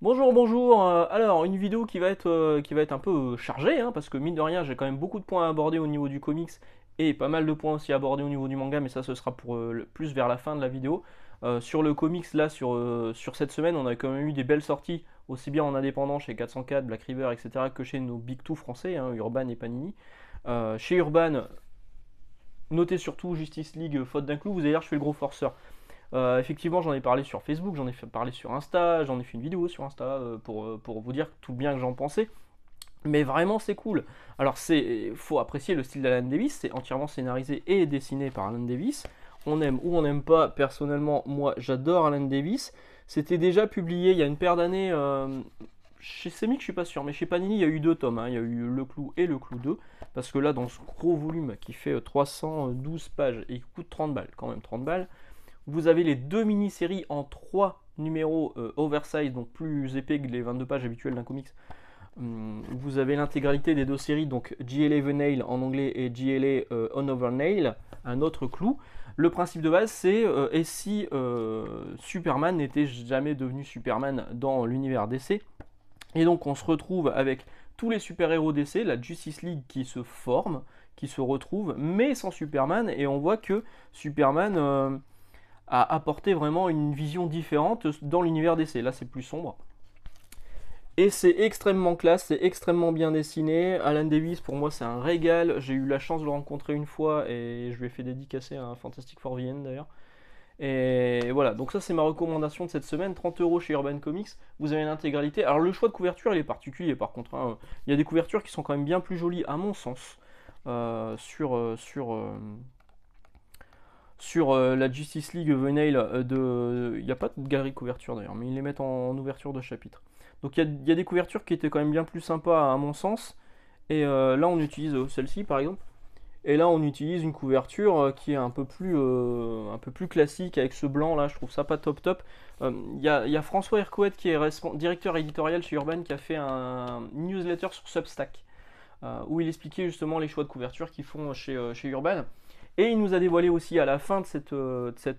Bonjour, bonjour. Alors, une vidéo qui va être un peu chargée, hein, parce que mine de rien, j'ai quand même beaucoup de points à aborder au niveau du comics et pas mal de points aussi à aborder au niveau du manga, mais ça, ce sera pour plus vers la fin de la vidéo. Sur le comics, là, sur cette semaine, on a quand même eu des belles sorties, aussi bien en indépendant chez 404, Black River, etc., que chez nos Big Two français, hein, Urban et Panini. Chez Urban, notez surtout Justice League, faute d'un clou. Vous allez dire, je fais le gros forceur. Effectivement, j'en ai parlé sur Facebook, j'en ai parlé sur Insta, j'en ai fait une vidéo sur Insta pour vous dire tout le bien que j'en pensais. Mais vraiment, c'est cool. Alors, faut apprécier le style d'Alan Davis, c'est entièrement scénarisé et dessiné par Alan Davis. On aime ou on n'aime pas. Personnellement, moi, j'adore Alan Davis. C'était déjà publié il y a une paire d'années. Chez Semic, je suis pas sûr, mais chez Panini, il y a eu deux tomes, hein. Il y a eu Le Clou et Le Clou 2. Parce que là, dans ce gros volume qui fait 312 pages et qui coûte 30 balles, quand même 30 balles, vous avez les deux mini-séries en trois numéros oversize, donc plus épais que les 22 pages habituelles d'un comics. Vous avez l'intégralité des deux séries, donc GLA The Nail en anglais et GLA Another Nail, un autre clou. Le principe de base, c'est et si Superman n'était jamais devenu Superman dans l'univers DC. Et donc on se retrouve avec tous les super-héros DC, la Justice League qui se forme, qui se retrouve, mais sans Superman, et on voit que Superman a apporté vraiment une vision différente dans l'univers DC. Là, c'est plus sombre. Et c'est extrêmement classe, c'est extrêmement bien dessiné. Alan Davis, pour moi, c'est un régal. J'ai eu la chance de le rencontrer une fois et je lui ai fait dédicacer un Fantastic Four VN d'ailleurs. Et voilà, donc ça c'est ma recommandation de cette semaine, 30 € chez Urban Comics, vous avez l'intégralité. Alors le choix de couverture il est particulier par contre, hein. Il y a des couvertures qui sont quand même bien plus jolies à mon sens sur la Justice League Venail Il n'y a pas de galerie de couverture d'ailleurs, mais ils les mettent en ouverture de chapitre. Donc il y a des couvertures qui étaient quand même bien plus sympas à mon sens. Et là on utilise celle-ci par exemple. Et là on utilise une couverture qui est un peu plus classique avec ce blanc là, je trouve ça pas top top. Il y a François Hercouet qui est directeur éditorial chez Urban qui a fait un newsletter sur Substack où il expliquait justement les choix de couverture qu'ils font chez Urban. Et il nous a dévoilé aussi à la fin de cette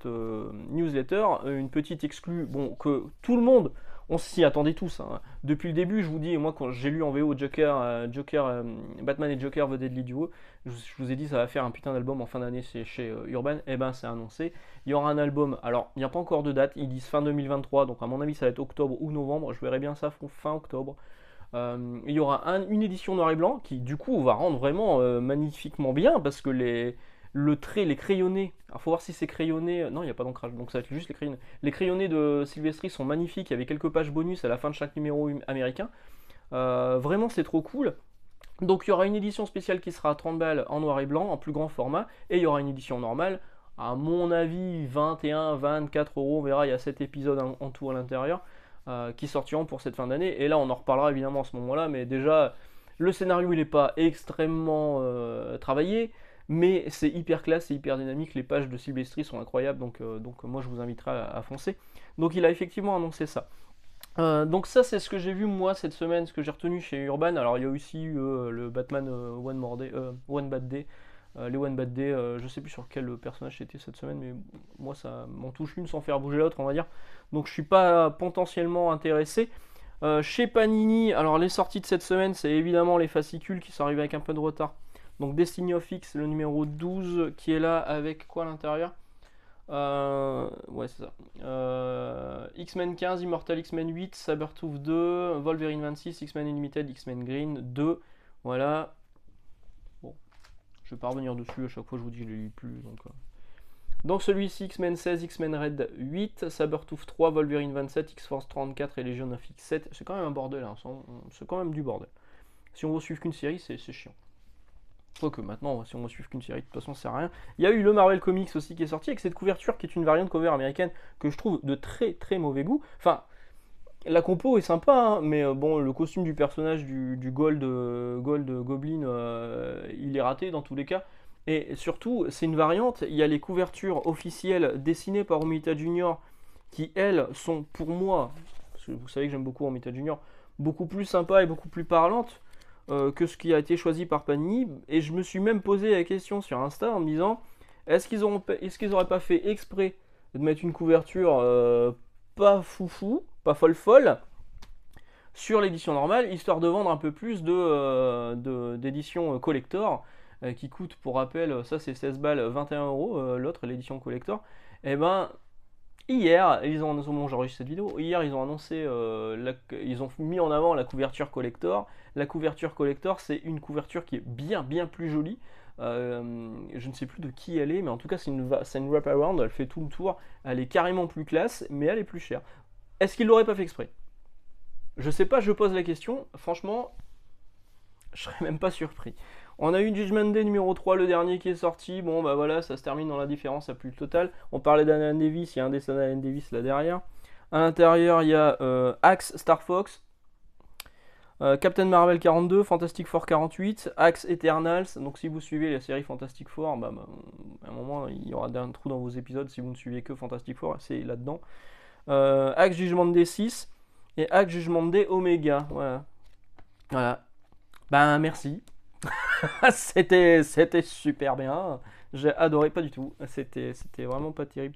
newsletter une petite exclue, bon, que tout le monde, on s'y attendait tous, hein. Depuis le début, je vous dis, moi quand j'ai lu en VO Batman et Joker The Deadly Duo, je vous ai dit ça va faire un putain d'album en fin d'année chez Urban, et ben c'est annoncé. Il y aura un album, alors il n'y a pas encore de date, ils disent fin 2023, donc à mon avis ça va être octobre ou novembre, je verrai bien ça fin octobre. Il y aura une édition noir et blanc qui du coup va rendre vraiment magnifiquement bien parce que le trait, les crayonnés, alors faut voir si c'est crayonné, non il n'y a pas d'ancrage donc ça va être juste les crayonnés. Les crayonnés de Silvestri sont magnifiques, il y avait quelques pages bonus à la fin de chaque numéro américain. Vraiment c'est trop cool. Donc il y aura une édition spéciale qui sera à 30 balles en noir et blanc, en plus grand format, et il y aura une édition normale, à mon avis 21-24 €, on verra, il y a 7 épisodes en tout à l'intérieur qui sortiront pour cette fin d'année. Et là, on en reparlera évidemment à ce moment-là. Mais déjà, le scénario, il n'est pas extrêmement travaillé. Mais c'est hyper classe, c'est hyper dynamique. Les pages de Silvestri sont incroyables. Donc moi, je vous inviterai à foncer. Donc il a effectivement annoncé ça. Donc ça, c'est ce que j'ai vu moi cette semaine, ce que j'ai retenu chez Urban. Alors il y a aussi eu le Batman One Bad Day, les One Bad Day, je sais plus sur quel personnage c'était cette semaine, mais moi ça m'en touche une sans faire bouger l'autre, on va dire. Donc je suis pas potentiellement intéressé. Chez Panini, alors les sorties de cette semaine, c'est évidemment les fascicules qui sont arrivés avec un peu de retard. Donc Destiny of X, le numéro 12, qui est là avec quoi à l'intérieur? Ouais, c'est ça. X-Men 15, Immortal X-Men 8, Sabertooth 2, Wolverine 26, X-Men Unlimited, X-Men Green 2. Voilà. Bon, je vais pas revenir dessus, à chaque fois je vous dis que je les lis plus. Donc celui-ci, X-Men 16, X-Men Red 8, Sabertooth 3, Wolverine 27, X-Force 34 et Legion of X7. C'est quand même un bordel, hein. C'est quand même du bordel. Si on veut suivre qu'une série, c'est chiant. Quoique maintenant, si on ne suit qu'une série, de toute façon, ça sert à rien. Il y a eu le Marvel Comics aussi qui est sorti avec cette couverture qui est une variante cover américaine que je trouve de très très mauvais goût. Enfin, la compo est sympa, hein, mais bon, le costume du personnage du Gold Goblin, il est raté dans tous les cas. Et surtout, c'est une variante. Il y a les couvertures officielles dessinées par Romita Junior qui, elles, sont pour moi, parce que vous savez que j'aime beaucoup Romita Junior, beaucoup plus sympas et beaucoup plus parlantes que ce qui a été choisi par Panini. Et je me suis même posé la question sur Insta en me disant est-ce qu'ils auraient pas fait exprès de mettre une couverture pas foufou, pas folle folle, sur l'édition normale, histoire de vendre un peu plus d'éditions collector, qui coûte, pour rappel, ça c'est 16 balles, 21 euros, l'autre, l'édition collector. Et ben, hier, ils ont annoncé, bon, j'enregistre cette vidéo, hier ils ont annoncé, ils ont mis en avant la couverture collector. La couverture collector, c'est une couverture qui est bien bien plus jolie. Je ne sais plus de qui elle est, mais en tout cas c'est une wraparound, elle fait tout le tour, elle est carrément plus classe, mais elle est plus chère. Est-ce qu'ils l'auraient pas fait exprès? Je sais pas, je pose la question, franchement, je serais même pas surpris. On a eu Judgment Day numéro 3, le dernier qui est sorti. Bon, bah voilà, ça se termine dans la différence à plus totale. On parlait d'Alan Davis, il y a un dessin d'Alan Davis là derrière. À l'intérieur, il y a Axe, Star Fox, Captain Marvel 42, Fantastic Four 48, Axe Eternals. Donc si vous suivez la série Fantastic Four, bah, à un moment, il y aura un trou dans vos épisodes si vous ne suivez que Fantastic Four, c'est là-dedans. Axe Judgment Day 6 et Axe Judgment Day Omega. Voilà. Voilà. Ben merci. c'était super bien. J'ai adoré, pas du tout. C'était vraiment pas terrible.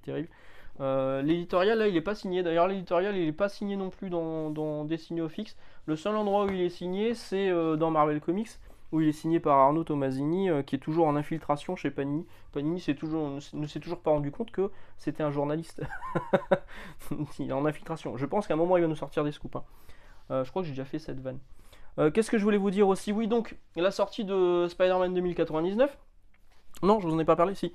L'éditorial là il est pas signé. D'ailleurs l'éditorial il est pas signé non plus dans Destiny of X. Le seul endroit où il est signé c'est dans Marvel Comics où il est signé par Arnaud Tomasini qui est toujours en infiltration chez Panini. Panini ne s'est toujours pas rendu compte que c'était un journaliste. Il est en infiltration. Je pense qu'à un moment il va nous sortir des scoops. Hein. Je crois que j'ai déjà fait cette vanne. Qu'est-ce que je voulais vous dire aussi? Oui, donc, la sortie de Spider-Man 2099. Non, je vous en ai pas parlé, si.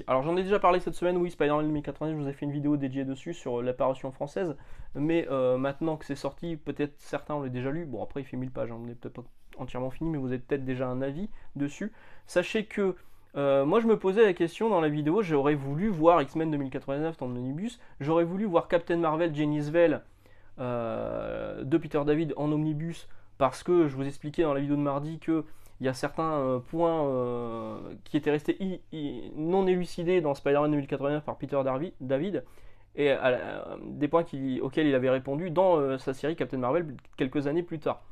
Alors, j'en ai déjà parlé cette semaine, oui, Spider-Man 2099, je vous ai fait une vidéo dédiée dessus sur l'apparition française. Mais maintenant que c'est sorti, peut-être certains ont déjà lu. Bon, après, il fait 1000 pages, hein, on n'est peut-être pas entièrement fini, mais vous avez peut-être déjà un avis dessus. Sachez que moi, je me posais la question dans la vidéo, j'aurais voulu voir X-Men 2099 dans Omnibus, j'aurais voulu voir Captain Marvel, Jenny de Peter David en Omnibus, parce que je vous expliquais dans la vidéo de mardi qu'il y a certains points qui étaient restés non élucidés dans Spider-Man 2089 par Peter David, et des points auxquels il avait répondu dans sa série Captain Marvel quelques années plus tard.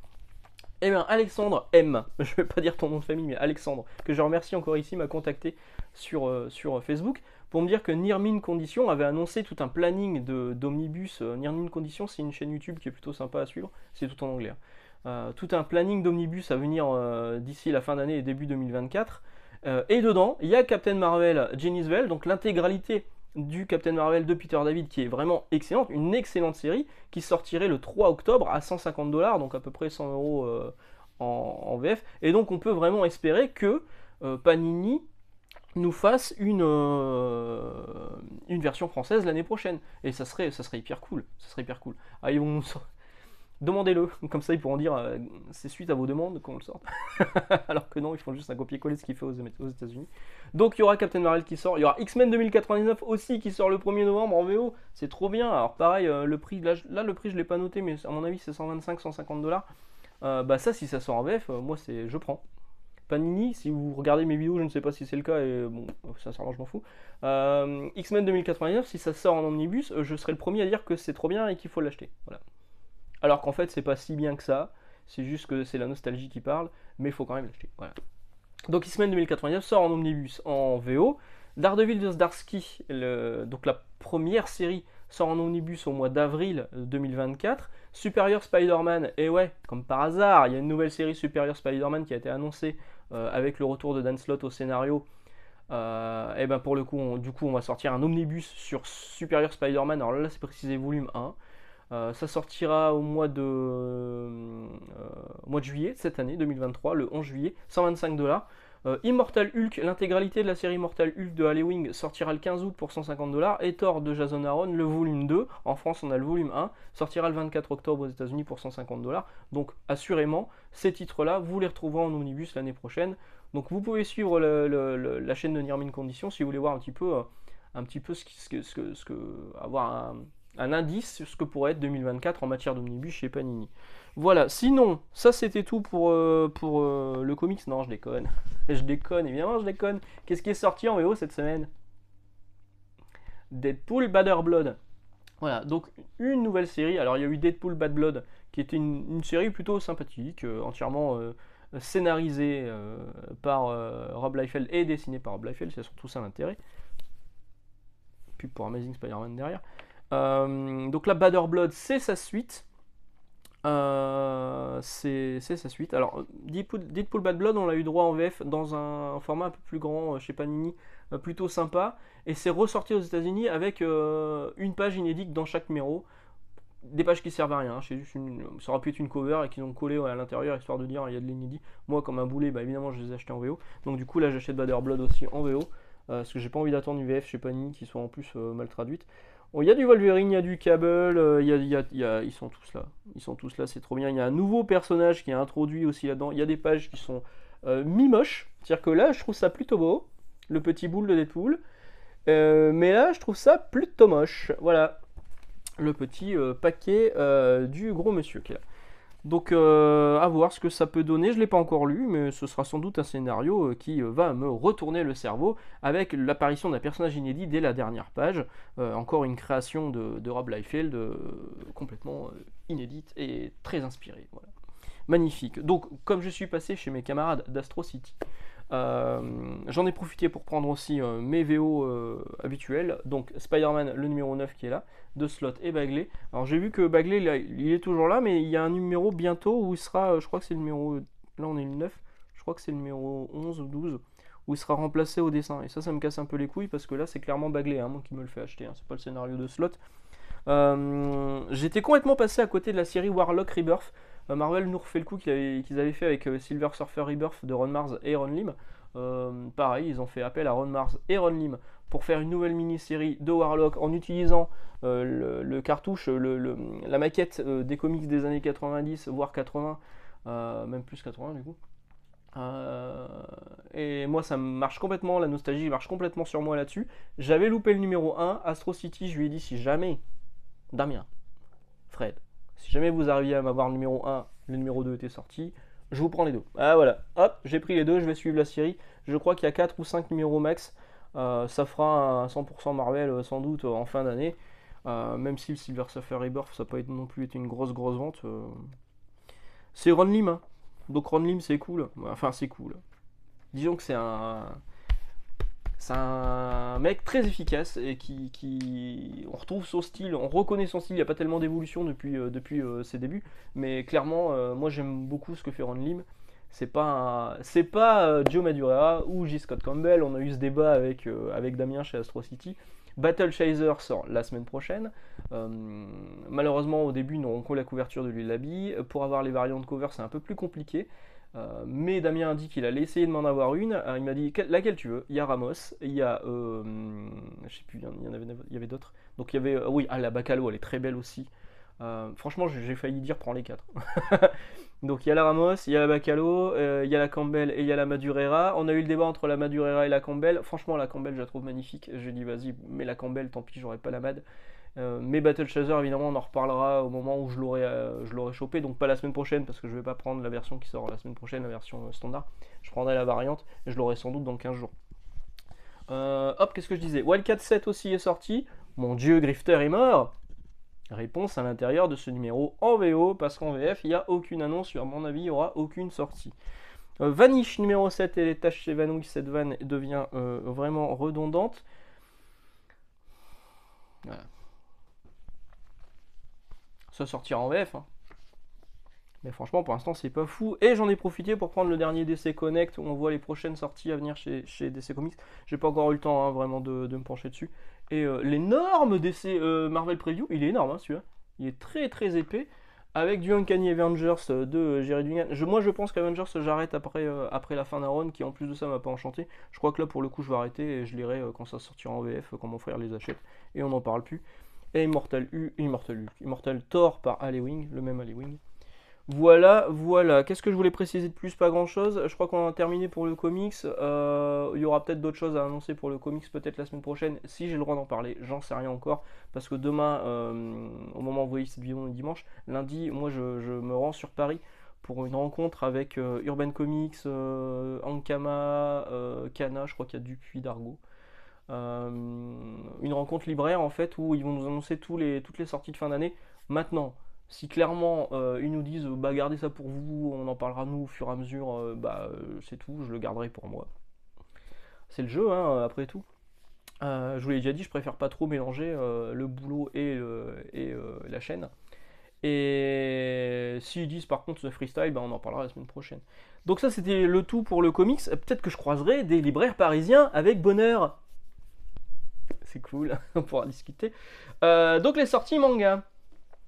Eh bien, Alexandre M, je ne vais pas dire ton nom de famille, mais Alexandre, que je remercie encore ici, m'a contacté sur Facebook pour me dire que Nirmin Condition avait annoncé tout un planning d'omnibus. Nirmin Condition, c'est une chaîne YouTube qui est plutôt sympa à suivre, c'est tout en anglais. Tout un planning d'omnibus à venir d'ici la fin d'année et début 2024. Et dedans, il y a Captain Marvel Genisvel, donc l'intégralité du Captain Marvel de Peter David qui est vraiment excellente, une excellente série qui sortirait le 3 octobre à 150$, donc à peu près 100€ en VF. Et donc on peut vraiment espérer que Panini nous fasse une version française l'année prochaine. Et ça serait hyper cool. Ah, ils vont demandez-le, comme ça ils pourront dire c'est suite à vos demandes qu'on le sorte. Alors que non, ils font juste un copier-coller ce qu'il fait aux États-Unis. Donc il y aura Captain Marvel qui sort, il y aura X-Men 2099 aussi qui sort le 1er novembre en VO, c'est trop bien. Alors pareil, le prix, là le prix je l'ai pas noté, mais à mon avis c'est 125-150$. Bah ça, si ça sort en VF, moi je prends. Panini, si vous regardez mes vidéos, je ne sais pas si c'est le cas, et bon, sincèrement je m'en fous. X-Men 2099, si ça sort en omnibus, je serai le premier à dire que c'est trop bien et qu'il faut l'acheter. Voilà. Alors qu'en fait, c'est pas si bien que ça. C'est juste que c'est la nostalgie qui parle, mais il faut quand même l'acheter. Voilà. Donc X-Men 2099 sort en omnibus en VO. Daredevil de Zdarsky, donc la première série, sort en omnibus au mois d'avril 2024. Superior Spider-Man, et ouais, comme par hasard, il y a une nouvelle série Superior Spider-Man qui a été annoncée avec le retour de Dan Slott au scénario. Et ben pour le coup, on va sortir un omnibus sur Superior Spider-Man. Alors là, c'est précisé volume 1. Ça sortira au mois de juillet cette année, 2023, le 11 juillet, 125$. Immortal Hulk, l'intégralité de la série Immortal Hulk de Halloween sortira le 15 août pour 150$. Et Thor de Jason Aaron, le volume 2, en France on a le volume 1, sortira le 24 octobre aux États-Unis pour 150$. Donc assurément, ces titres-là, vous les retrouverez en omnibus l'année prochaine. Donc vous pouvez suivre la chaîne de Nirmin Condition si vous voulez voir un petit peu avoir un indice sur ce que pourrait être 2024 en matière d'omnibus chez Panini. Voilà, sinon, ça c'était tout pour le comics. Non, je déconne. Évidemment je déconne. Qu'est-ce qui est sorti en VO cette semaine? Deadpool Bad Blood. Voilà, donc une nouvelle série. Alors il y a eu Deadpool Bad Blood, qui était une série plutôt sympathique, entièrement scénarisée par Rob Liefeld et dessinée par Rob Liefeld, c'est surtout ça l'intérêt. Pub pour Amazing Spider-Man derrière. Donc la Bad Blood, c'est sa suite. C'est sa suite. Alors, Deadpool Bad Blood, on l'a eu droit en VF dans un format un peu plus grand chez Panini, plutôt sympa. Et c'est ressorti aux États-Unis avec une page inédite dans chaque numéro. Des pages qui servent à rien, ça aurait pu être une cover et qu'ils ont collé à l'intérieur histoire de dire il y a de l'inédit. Moi, comme un boulet, bah, évidemment, je les ai achetés en VO. Donc, du coup, là, j'achète Bad Blood aussi en VO. Parce que j'ai pas envie d'attendre une VF chez Panini qui soit en plus mal traduite. Bon, il y a du Wolverine, il y a du Cable, ils sont tous là. Ils sont tous là, c'est trop bien. Il y a un nouveau personnage qui est introduit aussi là-dedans. Il y a des pages qui sont mi-moches. C'est-à-dire que là, je trouve ça plutôt beau. Le petit boule de Deadpool. Mais là, je trouve ça plutôt moche. Voilà. Le petit paquet du gros monsieur qui est là. Donc à voir ce que ça peut donner, je ne l'ai pas encore lu, mais ce sera sans doute un scénario qui va me retourner le cerveau avec l'apparition d'un personnage inédit dès la dernière page. Encore une création de Rob Liefeld complètement inédite et très inspirée. Voilà. Magnifique. Donc comme je suis passé chez mes camarades d'Astro City, j'en ai profité pour prendre aussi mes VO habituels, donc Spider-Man le numéro 9 qui est là, de Slott et Bagley. Alors j'ai vu que Bagley il est toujours là, mais il y a un numéro bientôt où il sera, je crois que c'est le numéro, là on est le 9, je crois que c'est le numéro 11 ou 12, où il sera remplacé au dessin. Et ça me casse un peu les couilles parce que là c'est clairement Bagley, hein, moi qui me le fait acheter, hein, c'est pas le scénario de Slott. J'étais complètement passé à côté de la série Warlock Rebirth. Marvel nous refait le coup qu'ils avaient fait avec Silver Surfer Rebirth de Ron Mars et Ron Lim. Pareil, ils ont fait appel à Ron Mars et Ron Lim pour faire une nouvelle mini-série de Warlock en utilisant le cartouche, la maquette des comics des années 90, voire 80, même plus 80 du coup. Et moi ça marche complètement, la nostalgie marche complètement sur moi là-dessus. J'avais loupé le numéro 1, Astro City, je lui ai dit si jamais, Damien, Fred, si jamais vous arriviez à m'avoir le numéro 1, le numéro 2 était sorti, je vous prends les deux. Ah voilà, hop, j'ai pris les deux, je vais suivre la série. Je crois qu'il y a 4 ou 5 numéros max. Ça fera un 100% Marvel sans doute en fin d'année. Même si le Silver Surfer Rebirth, ça n'a pas non plus été une grosse vente. C'est Ron Lim, hein. Donc Ron Lim c'est cool. Enfin c'est cool. Disons que c'est un mec très efficace et on retrouve son style, on reconnaît son style. Il n'y a pas tellement d'évolution depuis ses débuts, mais clairement, moi j'aime beaucoup ce que fait Ron Lim. C'est pas Joe Madureira ou J. Scott Campbell. On a eu ce débat avec Damien chez Astro City. Battle Chaser sort la semaine prochaine. Malheureusement, au début, ils n'auront que la couverture de l'Uelabi. Pour avoir les variantes de cover, c'est un peu plus compliqué. Mais Damien a dit qu'il allait essayer de m'en avoir une. Il m'a dit laquelle tu veux. Il y a Ramos, il y a je sais plus, il y avait d'autres. Donc il y avait oui, la Bacalo, elle est très belle aussi. Franchement, j'ai failli dire prends les 4. Donc il y a la Ramos, il y a la Bacalo, il y a la Campbell et il y a la Madureira. On a eu le débat entre la Madureira et la Campbell. Franchement, la Campbell, je la trouve magnifique. J'ai dit vas-y, mais la Campbell, tant pis, j'aurais pas la Mad. Mais Battle Chaser, évidemment, on en reparlera au moment où je l'aurai chopé. Donc pas la semaine prochaine, parce que je vais pas prendre la version qui sort la semaine prochaine, la version standard. Je prendrai la variante et je l'aurai sans doute dans 15 jours. Hop, qu'est-ce que je disais? Wildcat 7 aussi est sorti. Mon dieu, Grifter est mort. Réponse à l'intérieur de ce numéro en VO, parce qu'en VF, il n'y a aucune annonce, à mon avis, il n'y aura aucune sortie. Vanish numéro 7 et les tâches s'évanouissent, cette vanne devient vraiment redondante. Voilà. Ça sortira en VF, hein. Mais franchement, pour l'instant, c'est pas fou. Et j'en ai profité pour prendre le dernier DC Connect, où on voit les prochaines sorties à venir chez DC Comics. J'ai pas encore eu le temps, hein, vraiment, de me pencher dessus. Et l'énorme DC Marvel Preview, il est énorme, hein, celui-là. Il est très très épais. Avec du Uncanny Avengers de Jerry Dugan. Moi, je pense qu'Avengers, j'arrête après la fin d'un run, qui en plus de ça m'a pas enchanté. Je crois que là, pour le coup, je vais arrêter et je lirai quand ça sortira en VF, quand mon frère les achète. Et on n'en parle plus. Et Immortal Thor par Alewing, le même Alewing. Voilà. Qu'est-ce que je voulais préciser de plus? Pas grand-chose. Je crois qu'on a terminé pour le comics. Il y aura peut-être d'autres choses à annoncer pour le comics, peut-être la semaine prochaine, si j'ai le droit d'en parler. J'en sais rien encore. Parce que demain, au moment où vous voyez cette vidéo, dimanche, lundi, moi je me rends sur Paris pour une rencontre avec Urban Comics, Ankama, Kana, je crois qu'il y a Dupuis, Dargo. Une rencontre libraire en fait où ils vont nous annoncer toutes les sorties de fin d'année. Maintenant, si clairement ils nous disent bah gardez ça pour vous, on en parlera nous au fur et à mesure, c'est tout, je le garderai pour moi. C'est le jeu, hein, après tout. Je vous l'ai déjà dit, je préfère pas trop mélanger le boulot et la chaîne. Et s'ils disent par contre ce freestyle, ben, on en parlera la semaine prochaine. Donc ça c'était le tout pour le comics. Peut-être que je croiserai des libraires parisiens avec bonheur. C'est cool, on pourra discuter. Donc les sorties manga.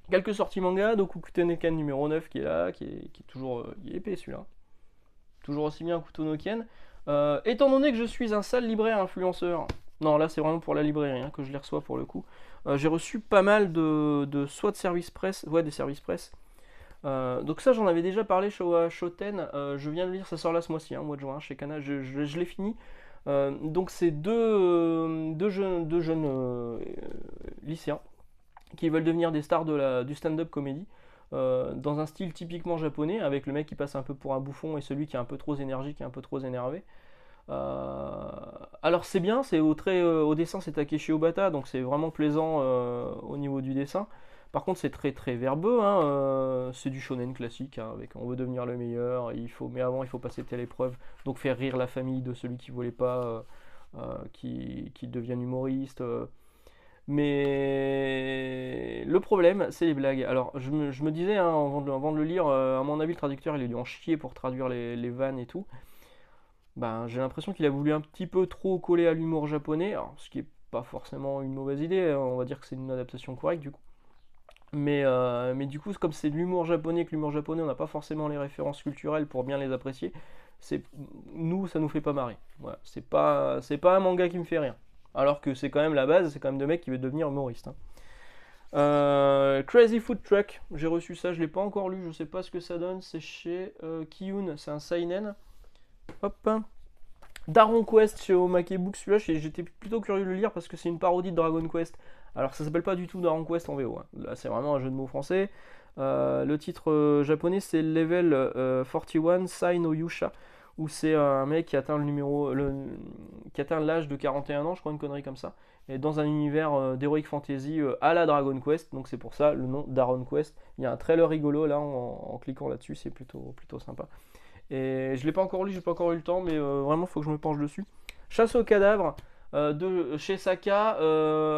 Quelques sorties manga, donc Kukuteneken numéro 9 qui est là, qui est toujours il est épais celui-là. Toujours aussi bien Kuto Ken. Étant donné que je suis un sale libraire influenceur, non là c'est vraiment pour la librairie hein, que je les reçois pour le coup, j'ai reçu pas mal de soit de services presse, ouais des services presse. Donc ça j'en avais déjà parlé chez Shoten, je viens de lire, ça sort là ce mois-ci, hein, mois de juin, chez Kana, je l'ai fini. Donc c'est deux jeunes lycéens qui veulent devenir des stars du stand-up comédie. Dans un style typiquement japonais, avec le mec qui passe un peu pour un bouffon et celui qui est un peu trop énergique et un peu trop énervé. Alors c'est bien, au dessin c'est Takeshi Obata, donc c'est vraiment plaisant au niveau du dessin. Par contre c'est très très verbeux, hein, c'est du shonen classique, hein, avec on veut devenir le meilleur, mais avant il faut passer telle épreuve, donc faire rire la famille de celui qui voulait pas qui devienne humoriste. Mais le problème, c'est les blagues. Alors, je me disais, hein, avant de le lire, à mon avis, le traducteur, il a dû en chier pour traduire les vannes et tout. Ben, j'ai l'impression qu'il a voulu un petit peu trop coller à l'humour japonais, alors, ce qui est pas forcément une mauvaise idée, hein, on va dire que c'est une adaptation correcte du coup. Mais du coup, comme c'est de l'humour japonais, que l'humour japonais, on n'a pas forcément les références culturelles pour bien les apprécier, c'est, nous, ça nous fait pas marrer. Voilà, c'est pas un manga qui me fait rire. Alors que c'est quand même la base, c'est quand même de mecs qui veulent devenir humoristes. Hein. Crazy Food Truck, j'ai reçu ça, je l'ai pas encore lu, je sais pas ce que ça donne, c'est chez Kiyun, c'est un seinen. Hop. Daron Quest chez Omake Books, celui-là j'étais plutôt curieux de le lire parce que c'est une parodie de Dragon Quest. Alors ça s'appelle pas du tout Daron Quest en VO, hein. Là c'est vraiment un jeu de mots français. Le titre japonais c'est Level 41 Sai no Yusha, où c'est un mec qui atteint qui atteint l'âge de 41 ans, je crois une connerie comme ça, et dans un univers d'Heroic Fantasy à la Dragon Quest, donc c'est pour ça le nom Daron Quest. Il y a un trailer rigolo là en cliquant là-dessus, c'est plutôt sympa. Et je l'ai pas encore lu, j'ai pas encore eu le temps, mais vraiment faut que je me penche dessus. Chasse aux cadavres de chez Saka,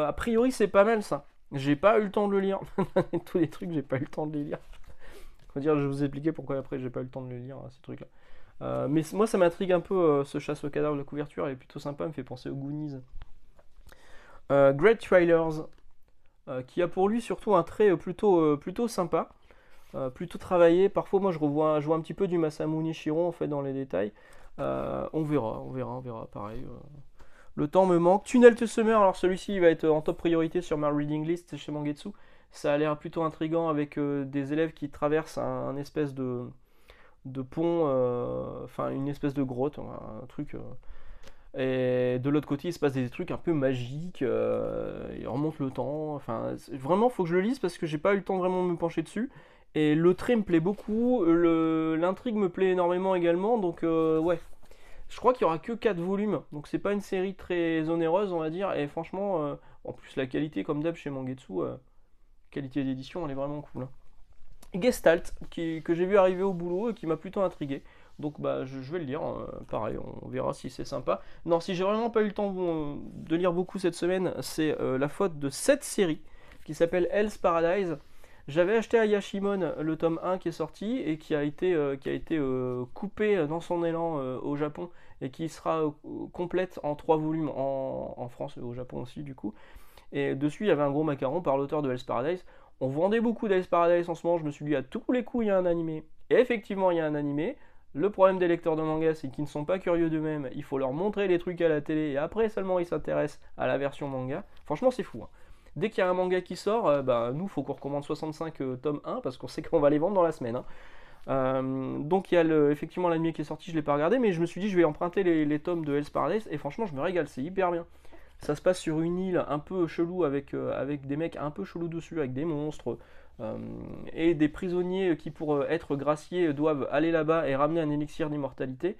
a priori c'est pas mal ça. J'ai pas eu le temps de le lire. Tous les trucs, j'ai pas eu le temps de les lire. Faut dire, je vais vous expliquer pourquoi après j'ai pas eu le temps de les lire, ces trucs-là. Mais moi ça m'intrigue un peu ce chasse aux cadavres, la couverture elle est plutôt sympa, elle me fait penser aux Goonies. Great Trailers, qui a pour lui surtout un trait plutôt sympa. Plutôt travaillé. Parfois, moi, je vois un petit peu du Masamune Shirow en fait dans les détails. On verra. Pareil. Le temps me manque. Tunnel to Summer. Alors celui-ci, il va être en top priorité sur ma reading list chez Mangetsu. Ça a l'air plutôt intriguant avec des élèves qui traversent un espèce de pont, enfin une espèce de grotte, un truc. Et de l'autre côté, il se passe des trucs un peu magiques. Il remonte le temps. Enfin, vraiment, faut que je le lise parce que j'ai pas eu le temps vraiment de me pencher dessus. Et le trait me plaît beaucoup, l'intrigue me plaît énormément également, donc ouais. Je crois qu'il y aura que 4 volumes, donc c'est pas une série très onéreuse, on va dire, et franchement, en plus la qualité, comme d'hab chez Mangetsu, qualité d'édition, elle est vraiment cool. Hein. Gestalt, que j'ai vu arriver au boulot et qui m'a plutôt intrigué. Donc bah je vais le lire, pareil, on verra si c'est sympa. Non, si j'ai vraiment pas eu le temps de lire beaucoup cette semaine, c'est la faute de cette série qui s'appelle Hell's Paradise. J'avais acheté à Yashimon le tome 1 qui est sorti et qui a été coupé dans son élan au Japon et qui sera complète en 3 volumes en France et au Japon aussi du coup. Et dessus il y avait un gros macaron par l'auteur de Hell's Paradise. On vendait beaucoup d'Hell's Paradise en ce moment, je me suis dit à tous les coups il y a un animé. Et effectivement il y a un animé. Le problème des lecteurs de manga c'est qu'ils ne sont pas curieux d'eux-mêmes, il faut leur montrer les trucs à la télé et après seulement ils s'intéressent à la version manga. Franchement c'est fou. Hein. Dès qu'il y a un manga qui sort, bah, nous, il faut qu'on recommande 65 tomes 1 parce qu'on sait qu'on va les vendre dans la semaine. Hein. Donc il y a effectivement l'anime qui est sorti, je ne l'ai pas regardé, mais je me suis dit je vais emprunter les tomes de Hell's Paradise et franchement je me régale, c'est hyper bien. Ça se passe sur une île un peu chelou avec des mecs un peu chelous dessus, avec des monstres et des prisonniers qui pour être graciés doivent aller là-bas et ramener un élixir d'immortalité.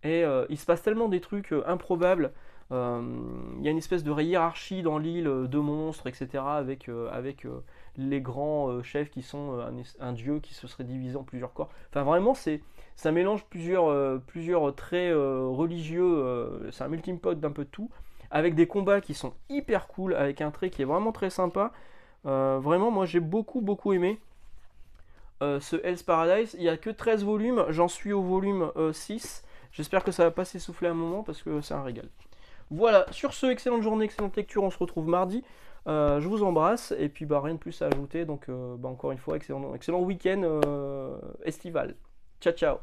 Et il se passe tellement des trucs improbables. Il y a une espèce de hiérarchie dans l'île de monstres, etc. avec les grands chefs qui sont un dieu qui se serait divisé en plusieurs corps. Enfin vraiment ça mélange plusieurs traits religieux, c'est un melting pot d'un peu de tout, avec des combats qui sont hyper cool, avec un trait qui est vraiment très sympa. Vraiment moi j'ai beaucoup aimé. ce Hell's Paradise. Il n'y a que 13 volumes, j'en suis au volume 6. J'espère que ça va pas s'essouffler un moment parce que c'est un régal. Voilà, sur ce, excellente journée, excellente lecture, on se retrouve mardi. Je vous embrasse et puis bah, rien de plus à ajouter. Donc bah, encore une fois, excellent week-end estival. Ciao ciao.